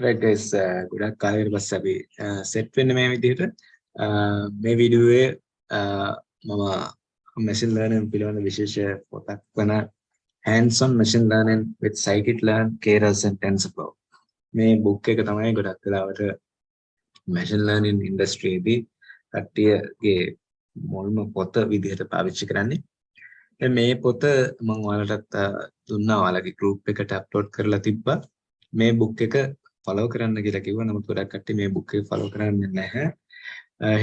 Right guys, ගොඩක් කාලයකට පස්සේ අපි සෙට් වෙන්නේ මේ විදිහට මේ වීඩියෝවේ මම machine learning පිළිබඳ විශේෂ පොතක් වන hands on machine learning with Scikit learn Keras and TensorFlow මේ book එක තමයි ගොඩක් වෙලාවට machine learning industry එකේදී කට්ටියගේ මුල්ම පොත විදිහට පාවිච්චි කරන්නේ. දැන් මේ පොත මම ඔයාලටත් දුන්නා, ඔයාලගේ group එකට upload කරලා තිබ්බා. මේ book එක follow කරන්න කියලා කිව්වා. නමුත් ගොඩක් කට්ටිය මේ book එක follow කරන්නේ නැහැ.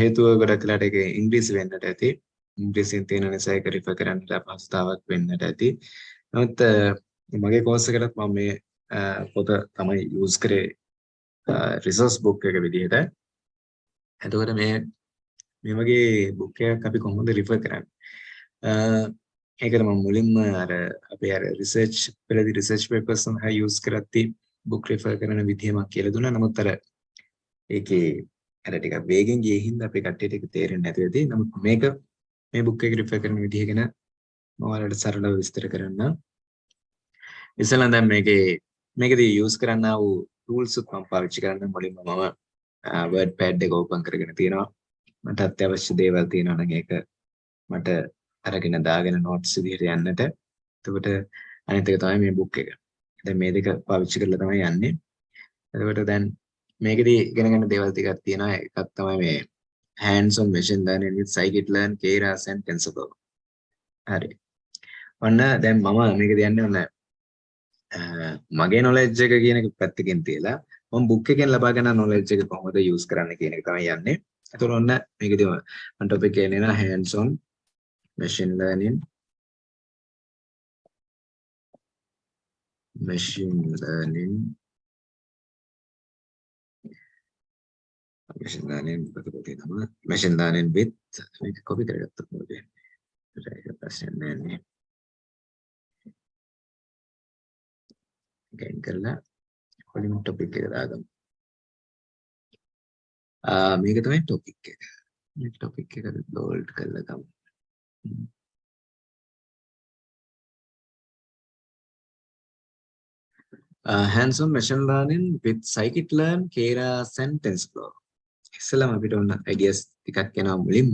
හේතුව ගොඩක් වෙලාට ඒක ඉංග්‍රීසි වෙන්නට ඇති. ඉංග්‍රීසියෙන් තියෙන නිසා ඒක refer කරන්නට අපහසුතාවක් වෙන්නට ඇති. නමුත් මගේ course එකටත් මම මේ පොත තමයි use කරේ resource book එක විදිහට. එතකොට මේ වගේ book එකක් අපි කොහොමද refer කරන්නේ? ඒකට මම මුලින්ම අපේ රිසර්ච් පෙරදී රිසර්ච් papers සඳහා use කරද්දී book refer කරන විදිහ මම කියලා දුන්නා. නමුත් ඒකේ ටිකක් වේගෙන් ගියේ හින්දා අපේ කට්ටියට ඒක තේරෙන්නේ නැති වෙදී. නමුත් මේ book එක refer කරන විදිහ ගැන මම ඔයාලට සරලව විස්තර කරන්නම්. ඉතින් දැන් මේකදී use කරන්නා වූ tools උත් මම පාවිච්චි කරන්න මුලින්ම මම word pad එක open කරගෙන තියෙනවා. මට අත්‍යවශ්‍ය දේවල් තියෙනවා නම් ඒක මට අරගෙන දාගෙන notes විදිහට යන්නට. එතකොට අනිත් එක තමයි මේ book එක. දැන් මේ දෙක පාවිච්චි කරලා තමයි යන්නේ. එතකොට දැන් මේකදී ඉගෙන ගන්න දේවල් ටිකක් තියෙනවා. එකක් තමයි මේ hands on machine learning with Scikit learn Keras and TensorFlow. හරි. ඔන්න දැන් මම මේකදී යන්නේ ඔන්න මගේ knowledge එක කියන එක පැත්තකින් තියලා මම book එකෙන් ලබා ගන්න knowledge එක කොහොමද use කරන්න කියන එක තමයි යන්නේ. එතකොට ඔන්න මේකදී මම topic එකේ එනවා hands on machine learning machine learning with මේක copy කරගත්තා මොකද ඒක ප්‍රශ්න නෑ නේ කරලා කොලින් topic එක දාගමු මේක තමයි topic එක මේ topic එක load කරලා ගමු hands on machine learning with Scikit learn Keras and TensorFlow ඉස්සෙල්ලාම අපිට ඔන්න ideas ටිකක් එනවා මුලින්ම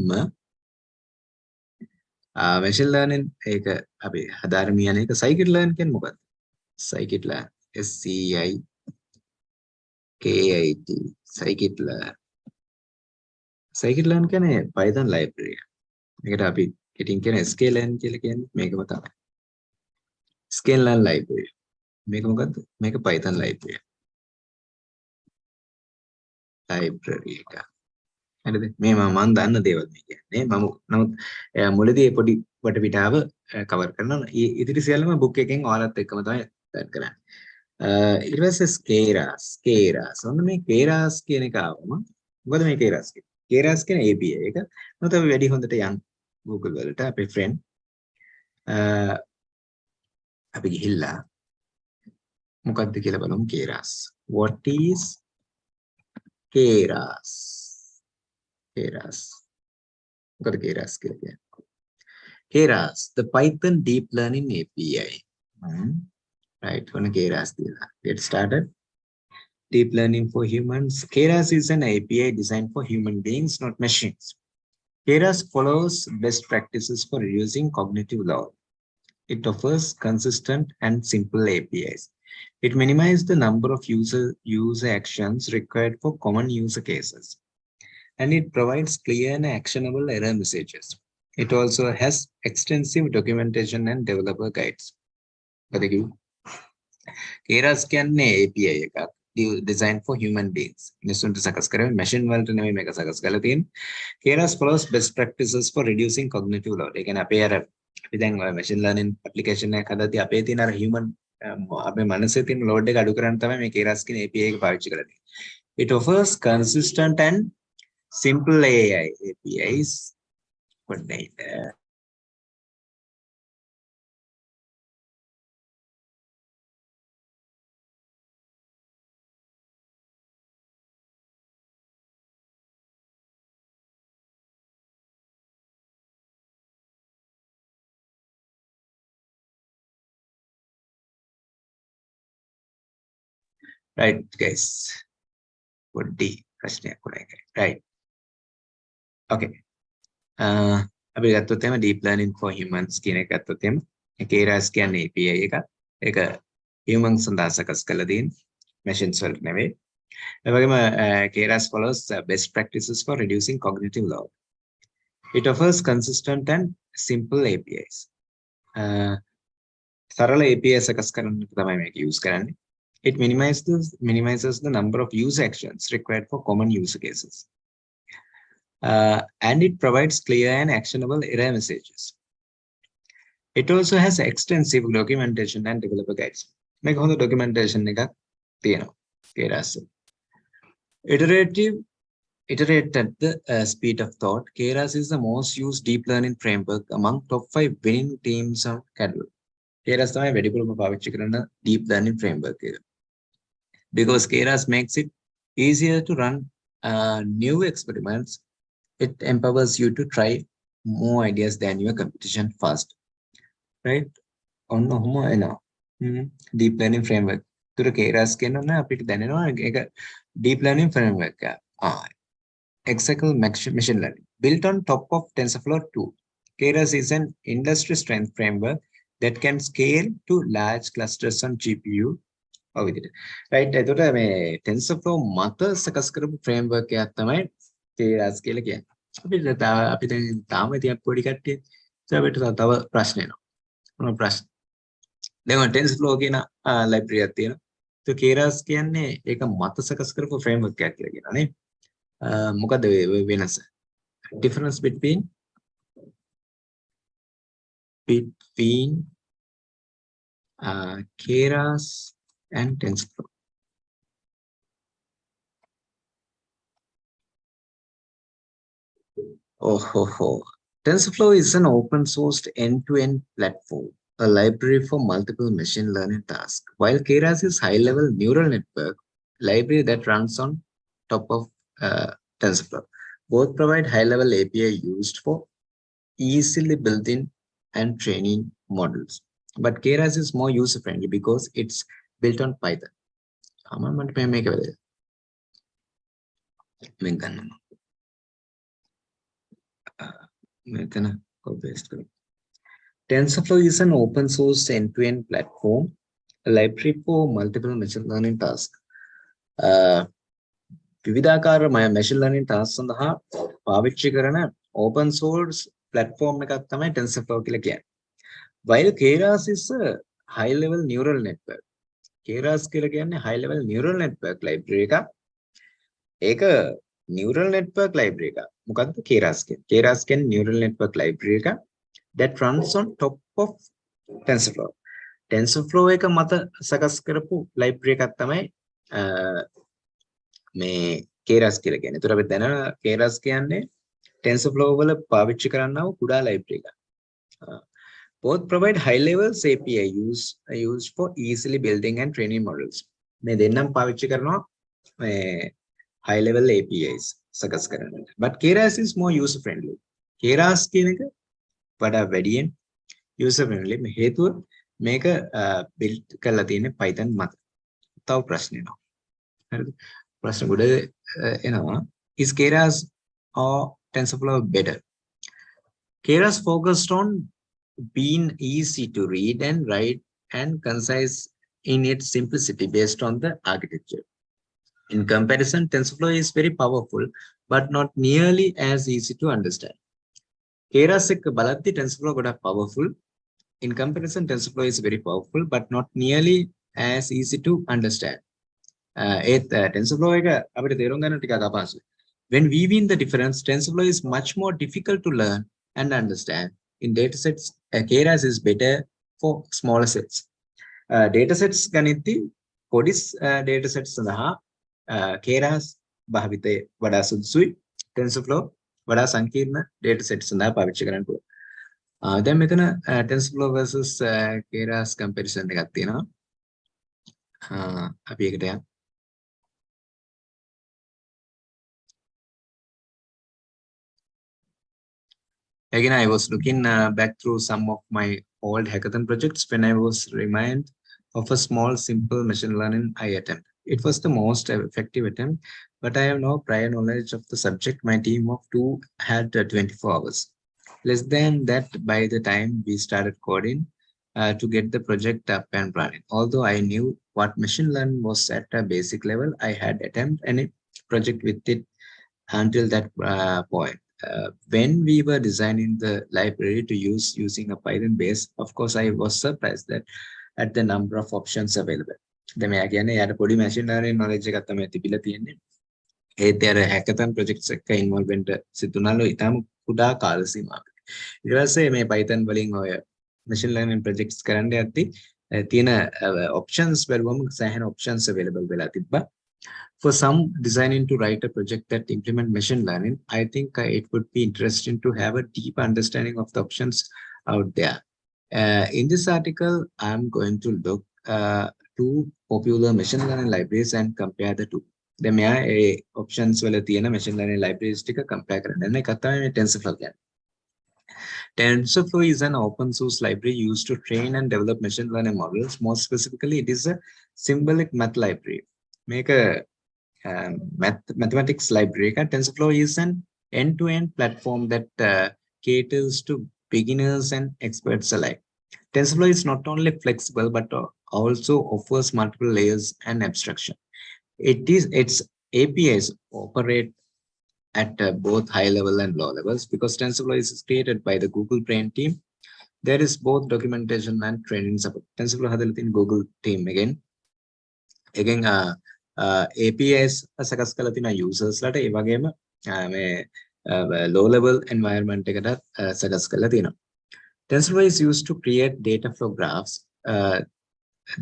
machine learning ඒක අපි හදාරමින් යන එක Scikit learn කියන්නේ මොකක්ද? Scikit learn SCIKIT Scikit learn Scikit learn කියන්නේ Python library. මේකට අපි කෙටින් කියන sklearn කියලා කියන්නේ මේකම තමයි. sklearn library. මේක මොකද්ද? මේක Python library. library එක. හරිද? මේ මම දන්න දේවල් මේ කියන්නේ. මම නමුත් මුලදී පොඩි වටපිටාව කවර් කරනවා. ඉතිරි සියල්ලම book එකෙන් ඔයාලත් එක්කම තමයි ලර්න් කරන්නේ. ඊට පස්සේ Keras. ඔන්න මේ Keras කියන එක ආවම මොකද මේ Keras කියන්නේ? Keras කියන්නේ API එක. මොකද අපි වැඩි හොඳට යන් Google වලට අපේ friend අපි ගිහිල්ලා මොකක්ද කියලා බලමු Keras. What is Keras? මොකද Keras කියලා කියන්නේ? Keras, the Python deep learning API. Right, on Keras. Get started. Deep learning for humans. Keras is an API designed for human beings, not machines. Keras follows best practices for reducing cognitive load. It offers consistent and simple APIs. It minimizes the number of user actions required for common user cases. And it provides clear and actionable error messages. It also has extensive documentation and developer guides. Keras කියන්නේ API එකක් designed for human beings. මිනිස්සුන්ට සකස් කරන්නේ machine වලට නෙමෙයි මේක සකස් කරලා තියෙන්නේ. Keras follows best practices for reducing cognitive load. ඒ කියන්නේ අපි දැන් machine learning application එකක් හදද්දී අපේ තියෙන human අපේ මනසේ තියෙන load එක අඩු කරන්න තමයි මේ Keras කියන API එක පාවිච්චි කරලා තියෙන්නේ. It offers consistent and simple AI APIs. Right, guys. What D? Right. Okay. අපි ගත්තොත් එහෙම deep learning for humans කියන එක ගත්තොත් එහෙම Keras කියන්නේ API එක. ඒක humans සඳහා සකස් කරලා තියෙන machines වලට නෙවෙයි. ඒ වගේම Keras follows best practices for reducing cognitive load. It offers consistent and simple APIs. සරල API සකස් කරන්න තමයි මේක use කරන්නේ. It minimizes the number of user actions required for common use cases. And it provides clear and actionable error messages. It also has extensive documentation and developer guides. Make all the documentation Keras. Iterate at the speed of thought. Keras is the most used deep learning framework among top 5 winning teams of catalog. Keras තමයි වැඩිපුරම පාවිච්චි කරන deep learning framework එක. Because Keras makes it easier to run new experiments. It empowers you to try more ideas than your competition fast. Right? On deep learning framework. තුර Keras කියනොත් අපිට දැනෙනවා ඒක deep learning framework එක. Exactly machine learning built on top of TensorFlow 2. Keras is an industry strength framework that can scale to large clusters on GPU. Right? එතකොට මේ TensorFlow මත සකස් කරපු framework එකක් තමයි Keras කියලා කියන්නේ. අපිට තාම තියක් පොඩි කට්ටිය අපිට තව ප්‍රශ්න එනවා. මොන ප්‍රශ්න? දැන් TensorFlow කියන library එකක් තියෙනවා. ඒක Keras කියන්නේ ඒක මත සකස් කරපු framework එකක් කියලා කියනවා නේ. මොකද වෙනස? Difference between Keras and TensorFlow. TensorFlow is an open sourced end-to-end platform, a library for multiple machine learning tasks, while Keras is high-level neural network library that runs on top of TensorFlow. Both provide high-level API used for easily building and training models. But Keras is more user-friendly because it's built on Python. TensorFlow is an open source end-to-end platform, a library for multiple machine learning tasks. විවිධාකාර machine learning tasks සඳහා පාවිච්චි කරන open source platform එකක් තමයි TensorFlow කියලා කියන්නේ. While Keras is a high level neural network. Keras කියලා කියන්නේ high level neural network library එකක්. ඒක neural network library එකක්. මොකද්ද Keras කියන්නේ? Keras කියන්නේ neural network library එකක් that runs on top of TensorFlow. TensorFlow එක මත සකස් කරපු library එකක් තමයි මේ Keras කියලා කියන්නේ. ඒතර අපි දැනන Keras කියන්නේ TensorFlow වල පාවිච්චි කරන්නව කුඩා library එකක්. Both provide high levels API used for easily building and training models. මේ දෙන්නම පාවිච්චි කරනවා high level APIs සකස් කරන්නට. But Keras is more user friendly. Keras කියන එක වඩා වැඩියෙන් user friendly. මේ හේතුව මේක build කරලා තියෙන්නේ Python මත. තව ප්‍රශ්න එනවා. හරිද? ප්‍රශ්න ගොඩ එනවා. Is Keras or TensorFlow better? Keras focused on being easy to read and write and concise in its simplicity based on the architecture. In comparison, TensorFlow is very powerful, but not nearly as easy to understand. Keras එක බලද්දි TensorFlow ගොඩක් powerful. In comparison, TensorFlow is very powerful, but not nearly as easy to understand. TensorFlow එක අපිට තේරුම් ගන්න ටිකක් අපහසුයි. When viewing the difference, TensorFlow is much more difficult to learn and understand. In datasets, Keras is better for smaller sets. Datasets ගනිද්දී පොඩි datasets සඳහා Keras භාවිතය වඩා සුදුසුයි. TensorFlow වඩා සංකීර්ණ datasets සඳහා පාවිච්චි කරන්න පුළුවන්. දැන් මෙතන TensorFlow versus Keras comparison එකක් තියෙනවා. අපි ඒකට යමු. Again, I was looking back through some of my old hackathon projects when I was reminded of a small, simple machine learning I attempted. It was the most effective attempt, but I have no prior knowledge of the subject. My team of two had 24 hours. Less than that by the time we started coding to get the project up and running. Although I knew what machine learning was at a basic level, I had attempted any project with it until that point. When we were designing the library to use using a Python base, of course, I was surprised that at the number of options available. දැන් මෙයා කියන්නේ යාට පොඩි machine learning knowledge එකක් තමයි තිබිලා තියෙන්නේ. ඒත් යාර hackathon projects එකක involve වෙන්න සිදුනලු ඊටම කුඩා කාල සීමාවක. ඊට පස්සේ මේ Python වලින් ඔය machine learning projects කරන්න යද්දි තියෙන options බැලුවම සෑහෙන options available වෙලා තිබ්බා. For some designing to write a project that implement machine learning, I think it would be interesting to have a deep understanding of the options out there. In this article, I'm going to look two popular machine learning libraries and compare the two. දැන් මෙයා ඒ options වල තියෙන machine learning libraries ටික compare කරන්න. දැන් එකක් තමයි මේ TensorFlow කියන්නේ. TensorFlow is an open source library used to train and develop machine learning models. More specifically, it is a symbolic math library. Make a mathematics library. TensorFlow is an end-to-end platform that caters to beginners and experts alike. TensorFlow is not only flexible but also offers multiple layers and abstraction. Its APIs operate at both high level and low levels. Because TensorFlow is created by the Google Brain team, there is both documentation and training support. TensorFlow hadala තියෙන Google team again APIs සකස් කරලා තියෙන users ලට ඒ වගේම මේ low level environment එකට සකස් කරලා තියෙනවා. TensorFlow is used to create data flow graphs.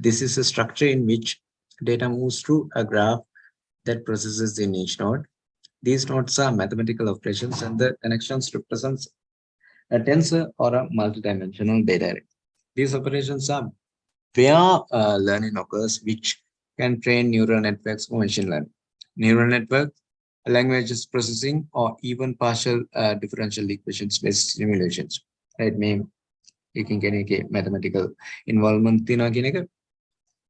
This is a structure in which data moves through a graph that processes in each node. These nodes are mathematical operations and the connections represents a tensor or a multidimensional data array. These operations are where learning occurs, which can train neural networks for machine learning. Neural network, languages processing, or even partial differential equations based simulations. Right? You can get a mathematical involvement.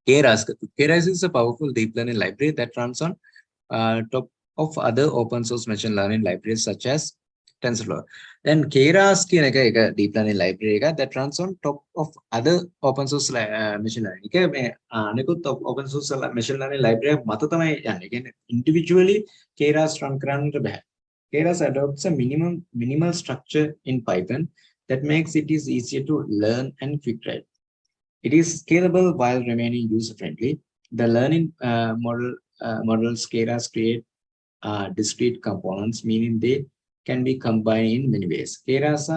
Keras is a powerful deep learning library that runs on top of other open source machine learning libraries such as TensorFlow. Then Keras is a deep learning library that runs on top of other open source machine learning. Open source machine learning library individually Keras run Keras adopts a minimal structure in Python that makes it is easier to learn and quick write. It is scalable while remaining user-friendly. The learning models Keras create discrete components, meaning they can be combined in many ways. Keras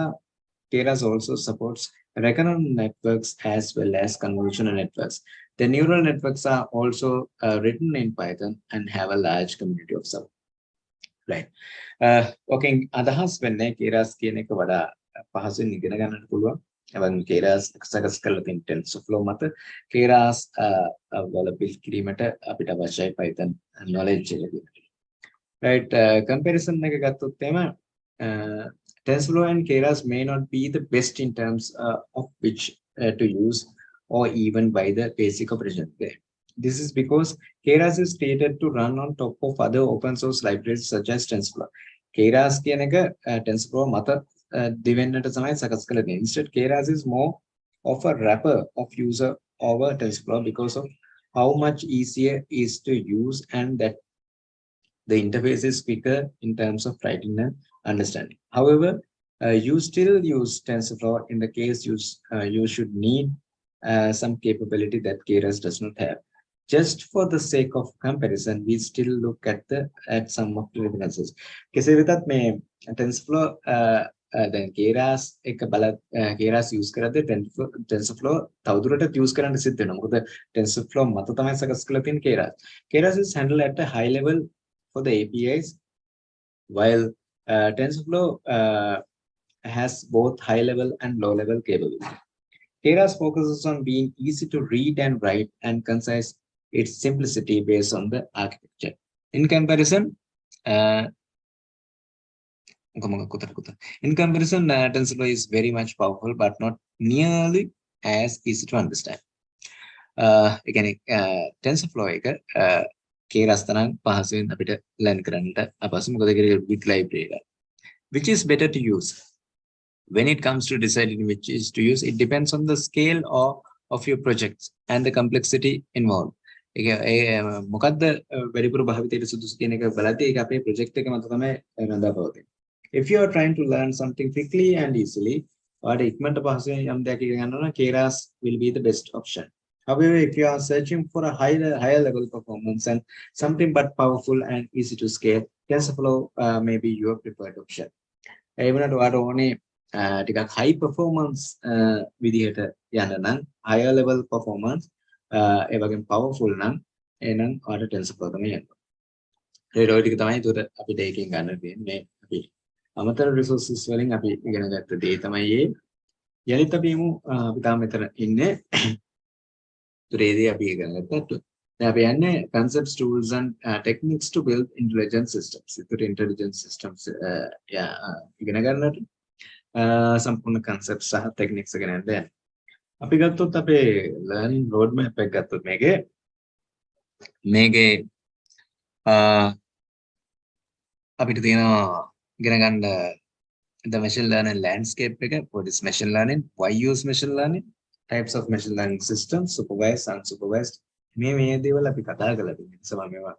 also supports recurrent networks as well as convolutional networks. The neural networks are also written in Python and have a large community of support. Right. Okay. අදහස් වෙන්නේ Keras කියන එක වඩා පහසුවෙන් ඉගෙන ගන්නට පුළුවන්. එවන් Keras සකස් කරලා තියෙන TensorFlow මත Keras වල build කිරීමට අපිට අවශ්‍යයි Python knowledge එක. Right, comparison එක ගත්තොත් එම TensorFlow and Keras may not be the best in terms of which to use or even by the basic operation there. This is because Keras is created to run on top of other open source libraries such as TensorFlow. Keras කියන එක TensorFlow මත දෙවෙන්නට තමයි සකස් කරලා තියෙන්නේ. Instead, Keras is more of a wrapper of user over TensorFlow because of how much easier it is to use and that the interface is quicker in terms of writing and understanding. However, you still use TensorFlow in the case you should need some capability that Keras does not have. Just for the sake of comparison, we still look at some of the differences. කෙසේ වෙතත් මේ TensorFlow දැන් Keras එක Keras use කරද්දී TensorFlow තවදුරටත් use කරන්න සිද්ධ වෙනවා. මොකද TensorFlow මත තමයි සකස් කරලා තියෙන Keras. Keras is handled at a high level for the APIs, while TensorFlow has both high level and low level capability. Keras focuses on being easy to read and write and concise its simplicity based on the architecture. In comparison, TensorFlow is very much powerful but not nearly as easy to understand. ඒ කියන්නේ TensorFlow එක Keras තරම් පහසුවෙන් අපිට learn කරන්නට අපහසු. මොකද ඒක big library එක. Which is better to use? When it comes to deciding which is to use, it depends on the scale of your projects and the complexity involved. මොකද්ද වැඩිපුර භාවිතයට සුදුසු කියන එක බලද්දී ඒක අපේ project එක මත තමයි රඳාපවතින්නේ. If you are trying to learn something quickly and easily, or ඉක්මනට පහසුවෙන් යම් දෙයක් ඉගෙන ගන්න ඕන, Keras will be the best option. However, if you are searching for a higher level performance and something but powerful and easy to scale, TensorFlow may be your preferred option. ඒ වුණාට ඔයාලට ඕනේ ටිකක් high performance විදිහට යන්න නම්, higher level performance ඒ වගේම powerful නම් එහෙනම් ඔයාලට TensorFlow තමයි යන්න. ඒ ටික තමයි ඒකට අපිට ඒකෙන් ගන්න තියෙන්නේ. අපි අමතර resources වලින් අපි ඉගෙන ගත්ත දේ තමයි මේ. යලිත් අපි අපි තාම මෙතන ඉන්නේ. ඒදී අපි ඉගෙන ගත්තා. දැන් අපි යන්නේ concepts, tools and techniques to build intelligent systems. ඒකට intelligent systems ඉගෙන ගන්නට සම්පූර්ණ concepts සහ techniques ඉගෙන ගන්න. අපි ගත්තොත් අපේ learning roadmap එක ගත්තොත් මේකේ අපිට තියෙනවා ඉගෙන ගන්න the machine learning landscape එක. What is machine learning? Why use machine learning? Types of machine learning systems, supervised, unsupervised. මේ දේවල් අපි කතා කරලා තියෙනවා. නිසා මම මේවා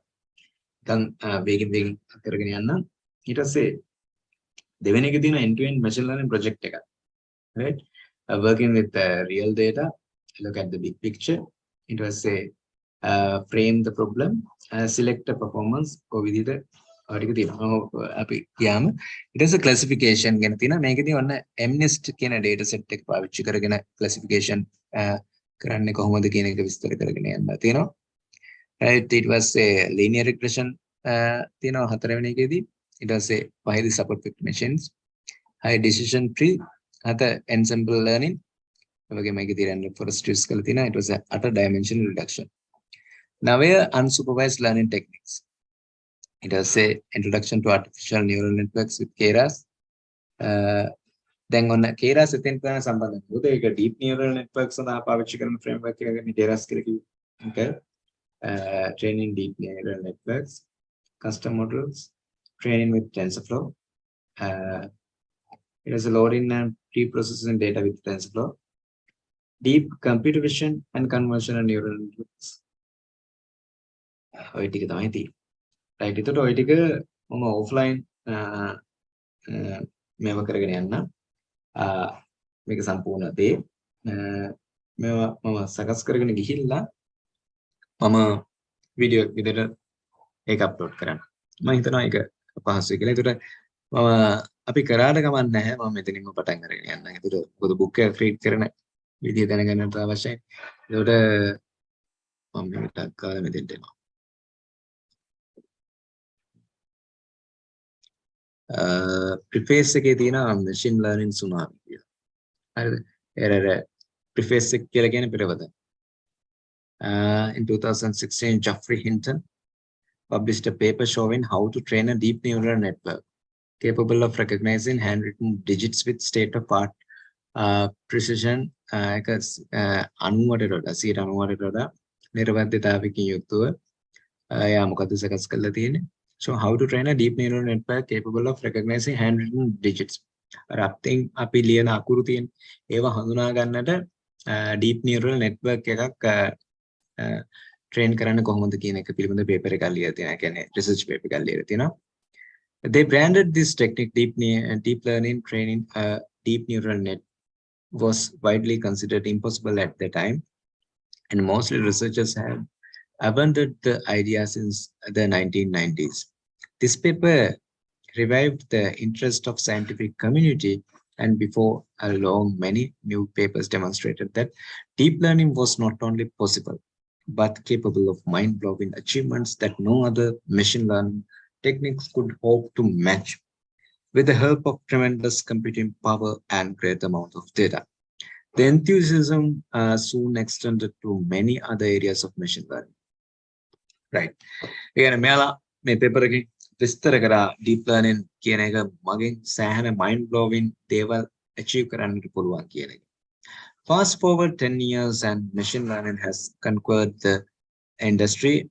දැන් වේගෙන් කරගෙන යන්න. ඊට පස්සේ දෙවෙනි එකේ තියෙන end to end machine learning project එක. Right? Working with real data, look at the big picture. ඊට පස්සේ frame the problem, select a performance or විදිහට ටික තියෙනවා. අපි කියාම ඊට පස්සේ classification ගැන තියෙනවා. මේකදී ඔන්න MNIST කියන data set එක පාවිච්චි කරගෙන classification කරන්නේ කොහොමද කියන එක විස්තර කරගෙන යන්න තියෙනවා. right, ඊට පස්සේ linear regression තියෙනවා හතරවෙනි එකේදී. ඊට පස්සේ පහේදී support vector machines, high decision tree, අත ensemble learning, ඒ වගේම මේකේ තියෙන forest trees කරලා තියෙනවා. ඊට පස්සේ අට dimensional reduction. නවය unsupervised learning techniques. ඊට පස්සේ introduction to artificial neural networks with Keras. දැන් ඔන්න Keras එතෙන් තමයි සම්බන්ධ වෙන්නේ. ඒක deep neural networks සඳහා පාවිච්චි කරන framework එකකින් Keras කියලා කිව්වේ. Training deep neural networks, custom models, training with TensorFlow. It is a loading and pre-processing data with TensorFlow. Deep computer vision and convolutional neural networks. ඔය ටික තමයි තියෙන්නේ. right, ඒකට ඔය ටික මම offline මේව කරගෙන යන්න. මේක සම්පූර්ණ දේ මේවා මම සකස් කරගෙන ගිහිල්ලා මම වීඩියෝ එක විදිහට ඒක අප්ලෝඩ් කරන්න. මම හිතනවා ඒක පහසුයි කියලා. ඒකට මම අපි කරාට කමක් නැහැ. මම මෙතනින්ම පටන් අරගෙන යන්න. ඒකට පොදු බුක් එක ක්‍රියේට් කරන විදිය දැනගන්නට අවශ්‍යයි. ඒකට මම මේකට කාලෙ මෙතෙන්ට එනවා. preface එකේ තියෙන machine learning tsunami කියලා. හරිද? එරර preface එක කියලා කියන්නේ පෙරවද. In 2016, Geoffrey Hinton published a paper showing how to train a deep neural network capable of recognizing handwritten digits with state-of-art precision. අනුවටට වඩා 90ට වඩා නිර්වද්‍යතාවකින් යුක්තව එයා මොකද සකස් කරලා තියෙන්නේ. So how to train a deep neural network capable of recognizing handwritten digits. අපි ලියන අකුරු තියෙන ඒවා හඳුනා ගන්නට deep neural network එකක් train කරන්න කොහොමද කියන එක පිළිබඳ paper එකක් ලියලා තියෙනවා. ඒ කියන්නේ research paper එකක් ලියලා තියෙනවා. They branded this technique deep learning training. Deep neural net was widely considered impossible at the time, and mostly researchers have abandoned the idea since the 1990s. This paper revived the interest of scientific community, and before long, many new papers demonstrated that deep learning was not only possible, but capable of mind-blowing achievements that no other machine learning techniques could hope to match. With the help of tremendous computing power and great amount of data, the enthusiasm soon extended to many other areas of machine learning. Right. Again, මෙයාලා මේ paper එකේ විස්තර කරා deep learning කියන එක මගෙන් සෑහෙන mind blowing දේවල් achieve කරන්නට පුළුවන් කියන එක. Fast forward 10 years and machine learning has conquered the industry.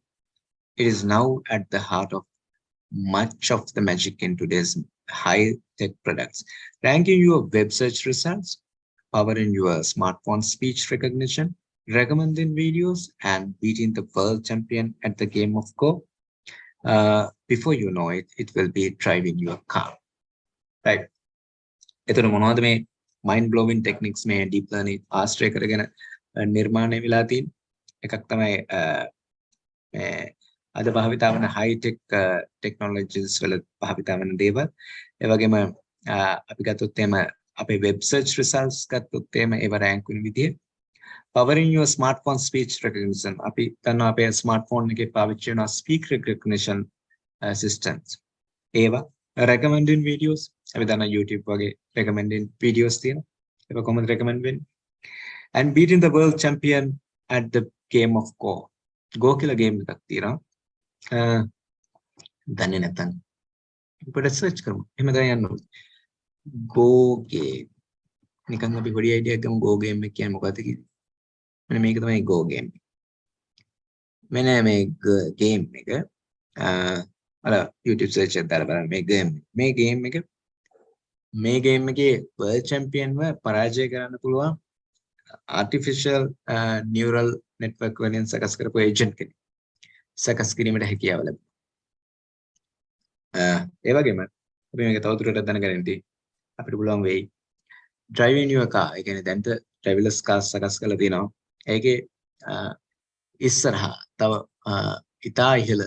It is now at the heart of much of the magic in today's high-tech products, ranking your web search results, powering your smartphone speech recognition, recommending videos, and beating the world champion at the game of Go. Before you know it, it will be driving your car. Right. එතකොට මොනවද මේ mind blowing techniques මේ deep learning ආශ්‍රය කරගෙන නිර්මාණය වෙලා තියෙන එකක් තමයි මේ අද භාවිතා වන high tech technologies වල භාවිතා වන දේවල්. ඒ වගේම අපි ගත්තොත් එහෙම අපේ web search results ගත්තොත් එහෙම ඒව rank වෙන විදිය powering your smartphone speech recognition. අපි දන්නවා අපේ smartphone එකේ පාවිච්චි වෙන speech recognition systems. ඒවා recommending videos. අපි දන්නා YouTube වගේ recommending videos තියෙනවා. ඒක කොහොමද recommend වෙන්නේ? And beating the world champion at the game of Go. Go කියලා game එකක් තියෙනවා. දන්නේ නැත්නම් පොඩ්ඩක් search කරමු. එහෙම තමයි යන්න ඕනේ. Go game. නිකන් අපි පොඩි idea එකක් ගමු Go game එක කියන්නේ මොකක්ද කියලා. මෙන්න මේක තමයි Go game. මෙන්න මේ game එක අර YouTube search එකක් දාලා බලන්න මේ game එකේ world champion ව පරාජය කරන්න පුළුවන් artificial neural network වලින් සකස් කරපු agent කෙනෙක්. සකස් කිරීමට හැකියාව ලැබෙනවා. ඒ වගේම අපි මේක තවදුරටත් දැනගන්න ඉතින් අපිට පුළුවන් වෙයි driving your car. ඒ කියන්නේ දැන්ට driverless cars සකස් කරලා තියෙනවා. ඒකේ ඉස්සරහා තව ඉතා ඉහළ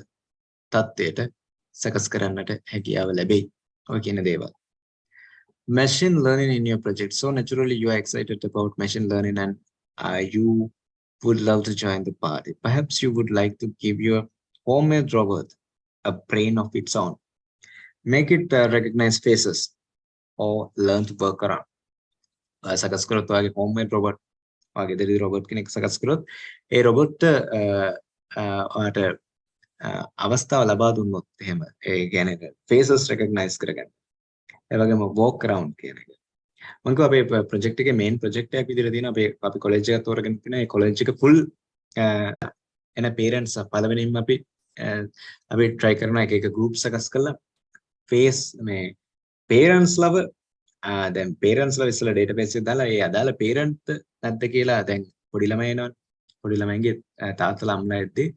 තත්ත්වයට සකස් කරන්නට හැකියාව ලැබෙයි. ඔය කියන දේවල්. Machine learning in your project. So naturally you are excited about machine learning and you would love to join the party. Perhaps you would like to give your homemade robot a brain of its own. Make it recognize faces or learn to work around. සකස් කරොත් ඔයාගේ homemade robot ඔයාගේ දෙවි robot කෙනෙක් සකස් කරොත් ඒ robot ඔයාට අවස්ථාව ලබා දුන්නොත් එහෙම ඒ කියන්නේ faces recognize කරගන්න. ඒ වගේම walk around කියන එක. මම කිව්වා අපේ project එකේ main project එකක් විදිහට තියෙනවා අපි college එකක් තෝරගෙන තියෙනවා. ඒ college එක full එන parents පළවෙනිම අපි try කරනවා එක group සකස් කරලා face මේ parents ලව දැන් parents ලව ඉස්සලා database එක දාලා ඒ අදාළ parent නැද්ද කියලා දැන් පොඩි ළමයි එනවනේ. පොඩි ළමයින්ගේ තාත්තලා අම්මලා එද්දී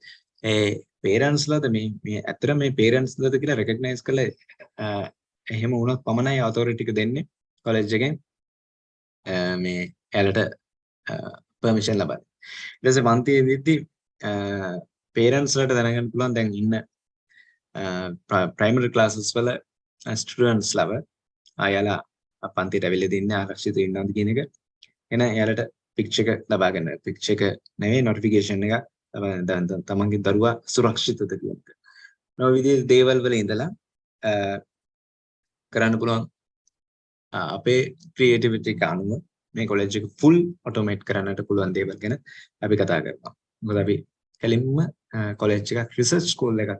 ඒ parents ලද මේ ඇත්තට මේ parents ලද කියලා recognize කරලා එහෙම වුණොත් පමණයි authority එක දෙන්නේ college එකෙන් මේ එයාලට permission ලබන්නේ. ඊට පස්සේ පන්තියේදී parents වලට දැනගන්න පුළුවන් දැන් ඉන්න primary classes වල students ලව ආයලා පන්තියට ඇවිල්ලා ඉන්නේ ආරක්ෂිතව ඉන්නවද කියන එක එන එයාලට picture එක ලබා ගන්න. picture එක නෙවෙයි notification එක තමන්ගේ දරුවා සුරක්ෂිතද කියන එක. මේ විදිහේ දේවල් වල ඉඳලා කරන්න පුළුවන් අපේ creativity එක අනුව මේ college එක full automate කරන්නට පුළුවන් දේවල් ගැන අපි කතා කරනවා. මොකද අපි කලින්ම college එකක් research school එකක්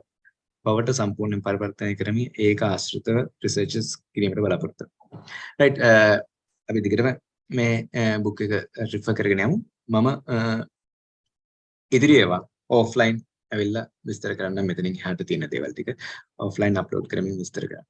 බවට සම්පූර්ණයෙන් පරිවර්තනය කරමින් ඒක ආශ්‍රිතව researches කිරීමට බලාපොරොත්තු වෙනවා. right අපි දිගටම මේ book එක refer කරගෙන යමු. මම ඉදිරියේවා offline ඇවිල්ලා විස්තර කරන්න මෙතනින් එහාට තියෙන දේවල් ටික offline upload කරමින් විස්තර කරන්න.